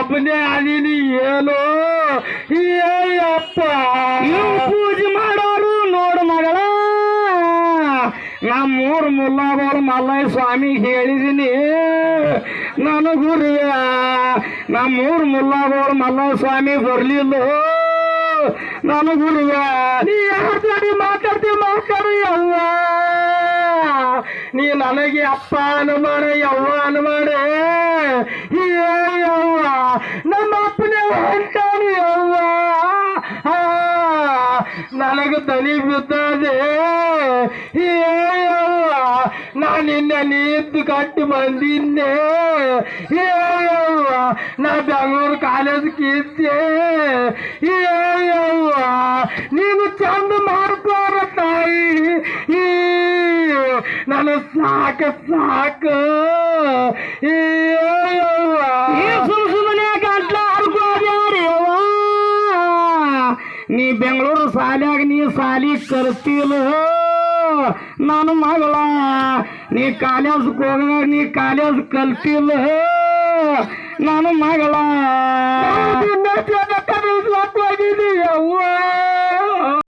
ಒಬ್ಬನೇ ಅದೀನಿ ಏನೋ ಅಪ್ಪ ನೀವು ಪೂಜೆ ಮಾಡೋರು ನೋಡು ಮಗಳ ನಮ್ಮೂರು ಮುಲ್ಲಾಗೋರು ಮಲ್ಲಯ್ಯ ಸ್ವಾಮಿ ಹೇಳಿದೀನಿ ನಾನು ಗುರುವೆ ನಮ್ಮೂರು ಮುಲ್ಲಾಗೋರು ಮಲ್ಲಯ್ಯ ಸ್ವಾಮಿ ಬರ್ಲಿಲ್ಲ ನಾನು ಗುರುವೆ ನೀ ಯಾರು ಮಾತಾಡು ಯವ್ವ ನೀ ನನಗೆ ಅಪ್ಪ ಅನುಮಾನ ಯವ್ವ ಅನುಮಾನ ಯವ್ವ ನಮ್ಮ ಅಪ್ಪನೇ ಹೊಂಟಾನು ಯವ್ವ ನನಗೆ ತಲೆ ಬಿದ್ದದೆ ಯವ್ವ ನಾನು ನಿನ್ನೆ ನೀತ್ತು ಕಟ್ಟಿ ಬಂದಿನ್ನೆ ಯವ್ವ ನಾ ಬೆಂಗಳೂರು ಕಾಲೇಜ್ ಕೀರ್ತಿ ಯವ್ವ ನೀನು ಚಂದ ಮಾಡ್ಕೋರ ತಾಯಿ ನಾನು ಸಾಕು ಸುಮ್ಮನೆ ಗಂಟ್ಲ ಹರ್ಕೋದ್ಯಾರಿ ನೀ ಬೆಂಗಳೂರು ಶಾಲ್ಯಾಗ ನೀ ಶಾಲಿ ಕರ್ತಿಲ್ಲ ನಾನು ಮಗಳ ನೀ ಕಾಲೇಜ್ ಹೋಗ ನೀ ಕಾಲೇಜ್ ಕಲ್ತಿಲ್ಲ ನಾನು ಮಗಳ